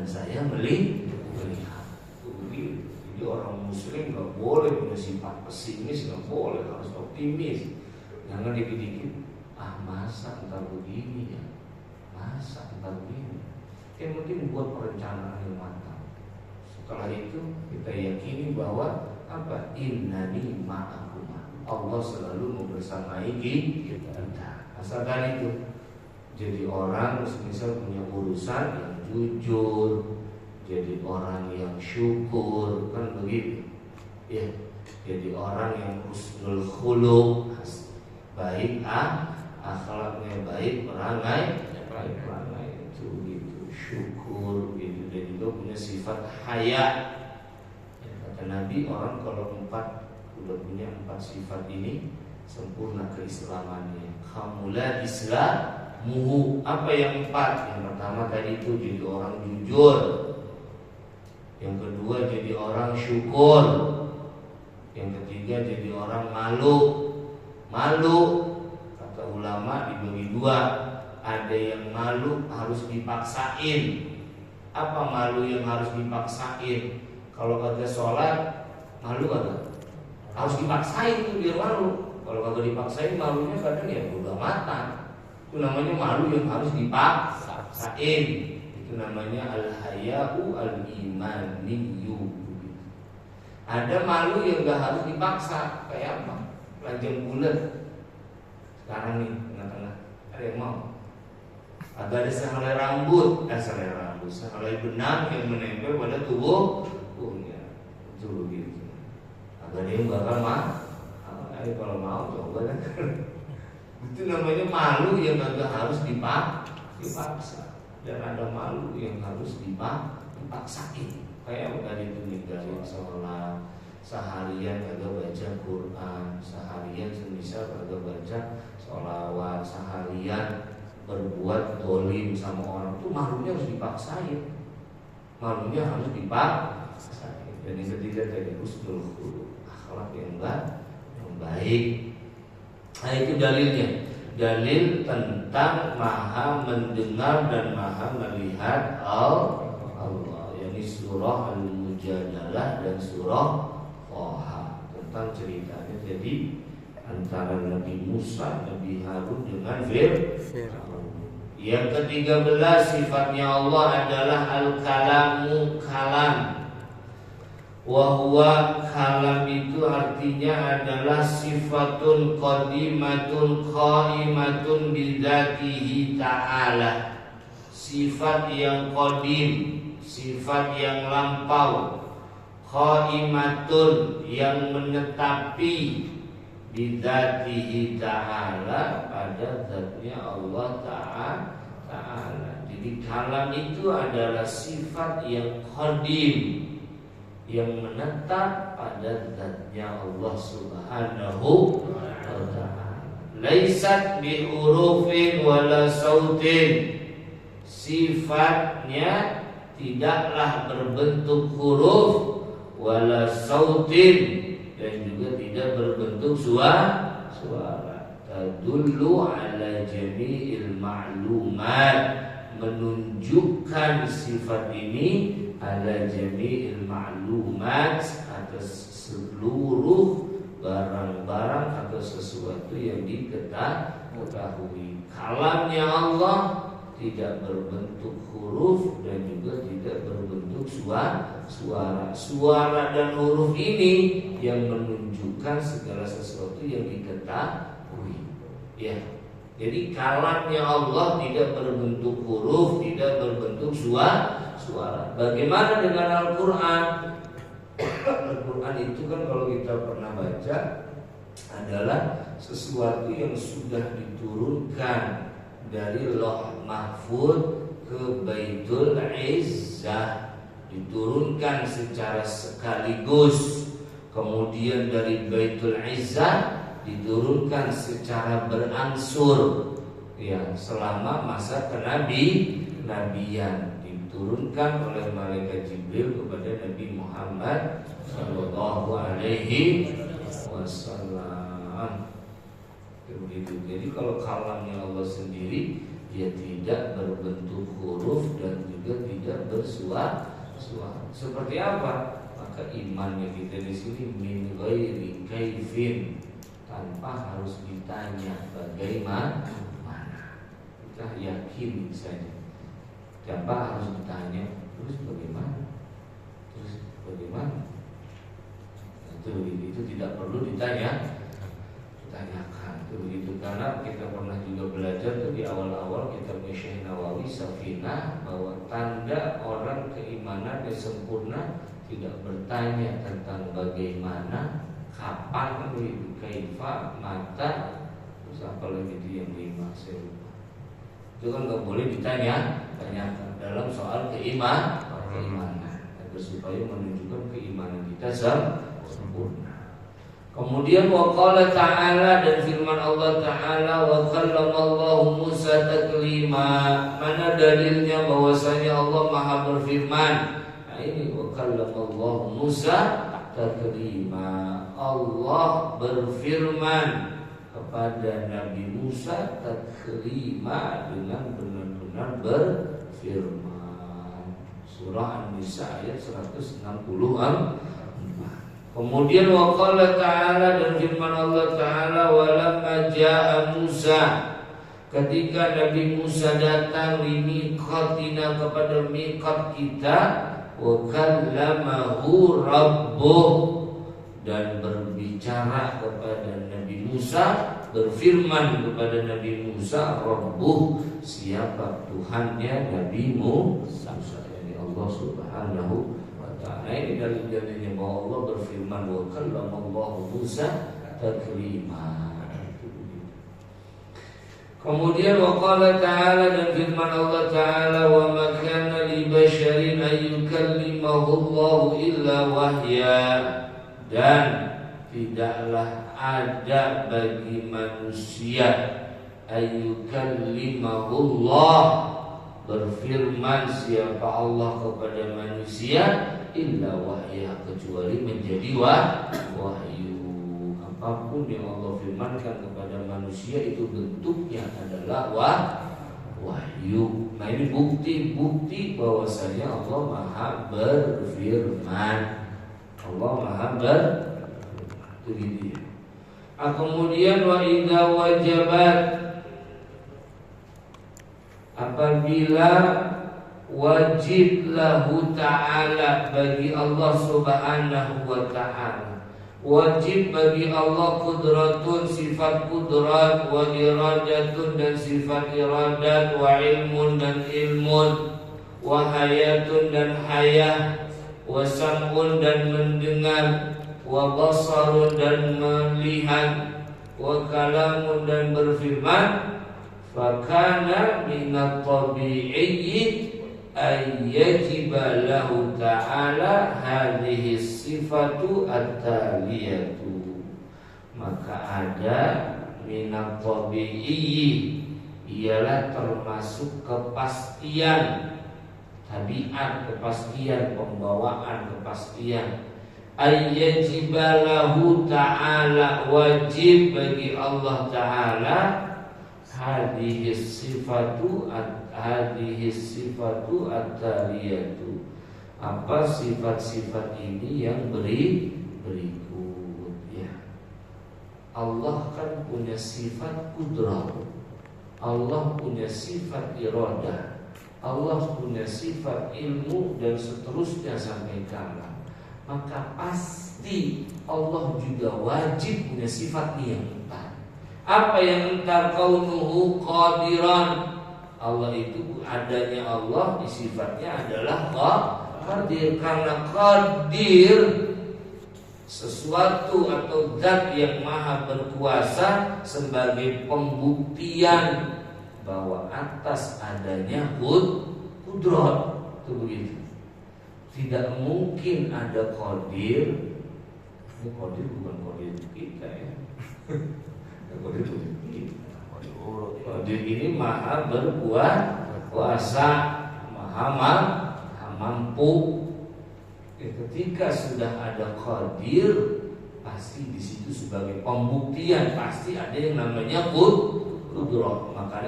saya melihat. Jadi orang muslim nggak boleh punya sifat pesimis, nggak boleh, harus optimis. Jangan dikit-dikit, masa ntar begini ya, masa ntar begini. Yang penting buat perencanaan yang matang. Setelah itu kita yakini bahwa apa? Innani ma'akum. Allah selalu membersamai kita. Asalkan itu. Jadi orang misal punya urusan yang jujur, jadi orang yang syukur, kan begitu. Ya, jadi orang yang husnul khuluq, baik akhlaknya baik, perangai itu gitu, syukur gitu, dan juga punya sifat haya. Kata Nabi, orang kalau udah punya 4 sifat ini sempurna keislamannya. Kamula islamuhu. Apa yang 4? Yang pertama tadi itu jadi orang jujur. Yang kedua jadi orang syukur. Yang ketiga jadi orang malu. Kata ulama dibagi 2. Ada yang malu harus dipaksain. Apa malu yang harus dipaksain? Kalau kagak sholat malu kagak? Harus dipaksain tuh biar malu. Kalau kagak dipaksain malunya kadang ya udah matang. Itu namanya malu yang harus dipaksain. Itu namanya al-haya'u al-imaniyyu. Ada malu yang gak harus dipaksa. Kayak apa? Telanjang bulat. Sekarang nih tengah-tengah ada yang mau. Agak ada sehelai rambut, sehelai benang yang menempel pada tubuhnya. Itu begitu. Agak ada yang bakal kalau mau coba kan. Itu namanya malu yang agak harus dipaksa. Dan ada malu yang harus dipaksain. Kayak apa tadi itu ninggalin sholat, seharian kagak baca Quran, seharian semisal kagak baca sholawat, seharian berbuat dolim sama orang, itu malunya harus dipaksain. Malunya harus dipaksain. Dan yang ketiga tadi husnul khuluq, akhlak yang baik. Nah itu dalilnya. Dalil tentang maha mendengar dan maha melihat Allah. Yani surah Al-Mujadalah dan surah Thaha. Tentang ceritanya jadi antara Nabi Musa, Nabi Harun dengan Fir'aun. Yang ke-13 sifatnya Allah adalah Al-Kalamu, kalam. Wahwa kalam itu artinya adalah sifatun qadimatun qaimatun bidzatihi ta'ala. Sifat yang qadim, sifat yang lampau, qaimatun yang menetapi bidzatihi ta'ala, pada zatnya Allah ta'ala. Jadi kalam itu adalah sifat yang qadim, yang menetap pada zatnya Allah Subhanahu wa ta'ala. Laisat bi hurufin wala sautin. Sifatnya tidaklah berbentuk huruf wala sautin, dan juga tidak berbentuk suara. Tadullu ala jami'il ma'lumat, menunjukkan sifat ini ala jami'il ma'lumat, atas seluruh barang-barang atau sesuatu yang diketahui. Kalamnya Allah tidak berbentuk huruf dan juga tidak berbentuk suara. Suara dan huruf ini yang menunjukkan segala sesuatu yang diketahui. Ya. Jadi kalamnya Allah tidak berbentuk huruf, tidak berbentuk suara. Bagaimana dengan Al-Quran? Al-Quran itu kan kalau kita pernah baca adalah sesuatu yang sudah diturunkan dari Lauh Mahfuz ke Baitul Izzah, diturunkan secara sekaligus. Kemudian dari Baitul Izzah diturunkan secara berangsur, ya, selama masa kenabian, diturunkan oleh malaikat Jibril kepada Nabi Muhammad sallallahu alaihi wasallam. Begitu. Jadi kalau kalamnya Allah sendiri dia tidak berbentuk huruf dan juga tidak bersuara. Seperti apa? Maka imannya kita di sini min ghairi kaifin, tanpa harus ditanya bagaimana. Kita yakin saja, tanpa harus ditanya terus bagaimana. Itu tidak perlu ditanyakan. Itu begitu, karena kita pernah juga belajar tuh di awal-awal kitab Syekh Nawawi Safinah, bahwa tanda orang keimanan yang sempurna tidak bertanya tentang bagaimana, kapan, begitu, kaifa, mata, terus apa lagi itu yang 5 saya lupa. Itu kan nggak boleh tanyakan dalam soal keimanan, agar supaya menunjukkan keimanan kita sempurna. Kemudian waqala ta'ala, dan firman Allah Ta'ala, wa kallamallahu Musa taklima. Mana dalilnya bahwasanya Allah Maha berfirman? Nah ini wa kallamallahu Musa taklima. Allah berfirman kepada Nabi Musa taklima, dengan benar-benar berfirman. Surah An-Nisa ayat 160. Kemudian waqala ta'ala, dan firman Allah Ta'ala, walamma ja'a Musa, ketika Nabi Musa datang limiqatina, kepada miqat kita, wa kallamahu rabbuh, dan berbicara kepada Nabi Musa, berfirman kepada Nabi Musa, rabbuh, siapa Tuhannya Nabi Musa, yakni Allah Subhanahu. Nah ini dalilnya bahwa Allah berfirman wa kallamallahu Musa taklima. Kemudian waqala ta'ala, dan firman Allah Ta'ala, wa ma kana li basharin an yukallimahu Allahu illa wahya, dan tidaklah ada bagi manusia ayyukallimahu Allah, berfirman siapa Allah kepada manusia, illa wahya, kecuali menjadi wahyu. Apapun yang Allah firmankan kepada manusia itu bentuknya adalah wahyu. Nah ini bukti bahwasanya Allah Maha berfirman. Allah Maha berfirman. Kemudian wa idza wajabat, apabila wajib lahu ta'ala, bagi Allah Subhanahu wa ta'ala, wajib bagi Allah kudratun, sifat kudrat, wa iradatun, dan sifat iradat, wa ilmun, dan ilmun, wa hayatun, dan hayah, wa sam'un, dan mendengar, wa basarun, dan melihat, wa kalamun, dan berfirman, fakana minat tabi'iyyi ay yajiba lahu ta'ala hadhihi sifatu at-taliyatu. Maka ada minat tabi'iyyi, ialah termasuk kepastian tabiat, kepastian pembawaan, kepastian. Ay yajiba lahu ta'ala, wajib bagi Allah Ta'ala, hadhihi sifatu at-taliyatu, apa sifat-sifat ini yang berikut ya. Allah kan punya sifat kudrah, Allah punya sifat iradah, Allah punya sifat ilmu, dan seterusnya sampai kalam. Maka pasti Allah juga wajib punya sifat yang entar. Apa yang entar? Kaunuhu qadiran, Allah itu adanya Allah di sifatnya adalah qadir. Karena qadir sesuatu atau zat yang maha berkuasa, sebagai pembuktian bahwa atas adanya qudrat. Itu begitu. Tidak mungkin ada qadir. Ini qadir bukan qadir kita ya. Qadir itu kita. Qadir ini maha berkuasa, maha mampu. Ketika sudah ada qadir, pasti di situ sebagai pembuktian, pasti ada yang namanya qudrah. Makanya